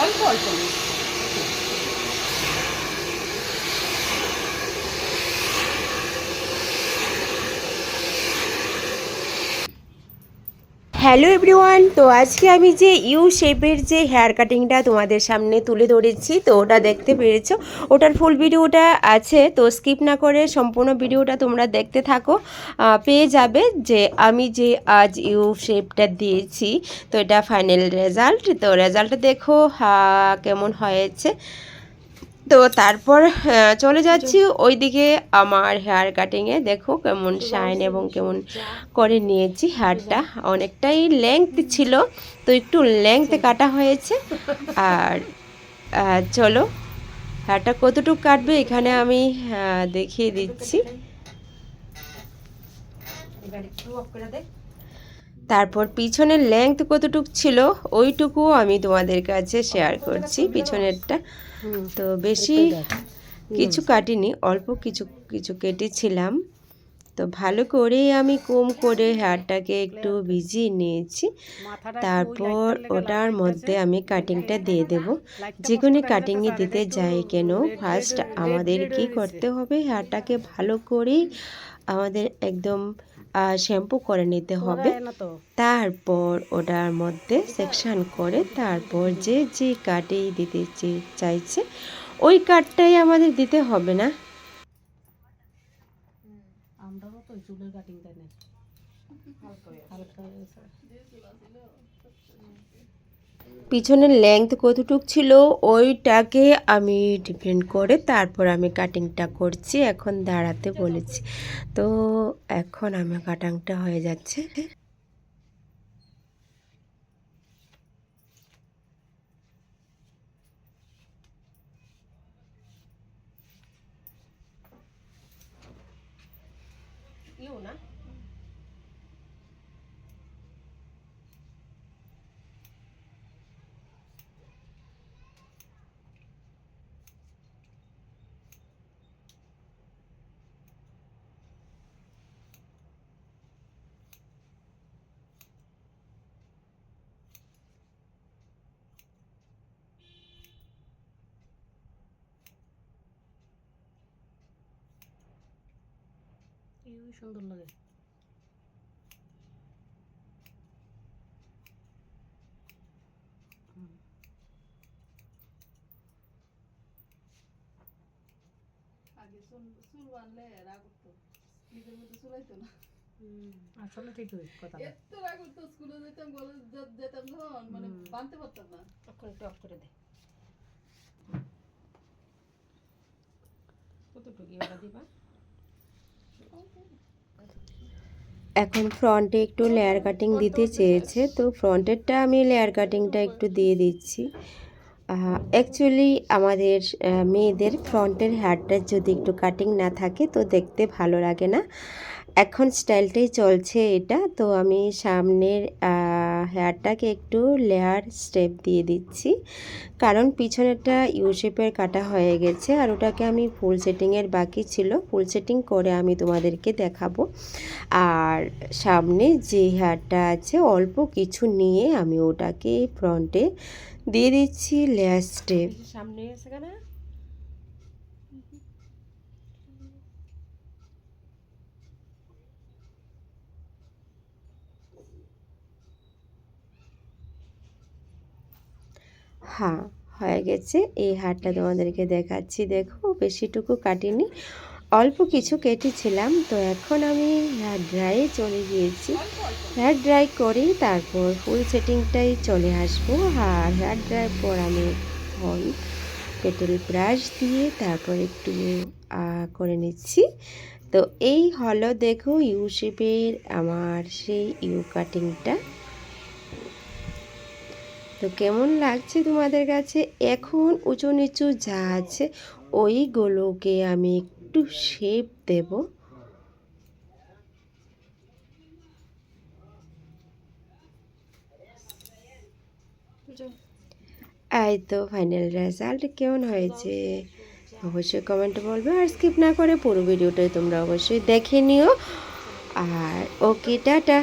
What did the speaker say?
অল্প অল্প। Hello everyone, তো আজকে আমি যে ইউ শেপের যে হেয়ার কাটিংটা তোমাদের সামনে তুলে ধরেছি, তো ওটা দেখতে পেরেছো। ওটার ফুল ভিডিওটা আছে, তো স্কিপ না করে সম্পূর্ণ ভিডিওটা তোমরা দেখতে থাকো, পেয়ে যাবে যে আমি যে আজ ইউ শেপটা দিয়েছি। তো এটা ফাইনাল রেজাল্ট, তো রেজাল্টটা দেখো কেমন হয়েছে। তো তারপর চলে যাচ্ছি ওইদিকে আমার হেয়ার কাটিংয়ে। দেখো কেমন শাইন এবং কেমন করে নিয়েছি হেয়ারটা। অনেকটাই লেংথ ছিল, তো একটু লেংথে কাটা হয়েছে। আর চলো হেয়ারটা কতটুকু কাটবে এখানে আমি দেখিয়ে দিচ্ছি। তারপর পিছনের লেংথ কতটুকু ছিল ওইটুকু আমি তোমাদের কাছে শেয়ার করছি, পিছনেরটা। তো বেশি কিছু কাটিনি, অল্প কিছু কিছু কেটেছিলাম। তো ভালো করে আমি কম করে হেয়ারটাকে একটু ভিজিয়ে নিয়েছি। তারপর ওটার মধ্যে আমি কাটিংটা দিয়ে দেব। যে কোনো কাটিংয়ে দিতে যাই কেন, ফার্স্ট আমাদের কি করতে হবে, হেয়ারটাকে ভালো করে আমাদের একদম শ্যাম্পু করে নিতে হবে। তারপর ওটার মধ্যে সেকশন করে তারপর যে যে কাটে দিতে চাইছে ওই কাটটাই আমাদের দিতে হবে না। পিছনের লেংথ কতটুক ছিল ওইটাকে আমি ডিপেন্ড করে তারপর আমি কাটিংটা করছি। এখন দাঁড়াতে বলেছি, তো এখন আমার কাটিংটা হয়ে যাচ্ছে। সুন্দর লাগে। চুল বানলে রাগ করতো, নিজের মধ্যে চুলাইতো না। আসলে ঠিক কথা, এত রাগ করতো। স্কুলে যেতাম, কলেজ যেতাম যখন, মানে বানতে পারতাম না। তখন একটু অফ করে দে। কতটুকু ওটা দিবা। এখন ফ্রন্টে একটু লেয়ার কাটিং দিতে চেয়েছে, তো ফ্রন্টেরটা আমি লেয়ার কাটিংটা একটু দিয়ে দিচ্ছি। অ্যাকচুয়ালি আমাদের মেয়েদের ফ্রন্টের হেয়ারটা যদি একটু কাটিং না থাকে তো দেখতে ভালো লাগে না। এখন স্টাইলটাই চলছে এটা, তো আমি সামনের হেয়ারটাকে একটু লেয়ার স্টেপ দিয়ে দিচ্ছি, কারণ পিছনেরটা ইউ শেপের কাটা হয়ে গেছে আর ওটাকে আমি ফুল সেটিংয়ের বাকি ছিল, ফুল সেটিং করে আমি তোমাদেরকে দেখাবো। আর সামনে যে হেয়ারটা আছে অল্প কিছু নিয়ে আমি ওটাকে ফ্রন্টে দিয়ে দিচ্ছি লেয়ার স্টেপ। সামনে আছে কেন? হ্যাঁ, হয়ে গেছে। এই হারটা তোমাদেরকে দেখাচ্ছি। দেখো বেশিটুকু কাটিনি, অল্প কিছু কেটেছিলাম। তো এখন আমি হেয়ার ড্রাইয়ে চলে গিয়েছি। হেয়ার ড্রাই করি তারপর ফুল সেটিংটাই চলে আসবো। আর হেয়ার ড্রাই পর আমি এখন পেটেল ব্রাশ দিয়ে তারপর একটু করে নিচ্ছি। তো এই হলো দেখো ইউ শেপের আমার সেই ইউ কাটিংটা। তো কেমন লাগছে তোমাদের কাছে? এখন উঁচু নিচু যা আছে ওইগুলোকে আমি একটু শেপ দেব। এই তো ফাইনাল রেজাল্ট কেমন হয়েছে অবশ্যই কমেন্টে বলবে, আর স্কিপ না করে পুরো ভিডিওটাই তোমরা অবশ্যই দেখে নিও। আর ওকে, টাটা।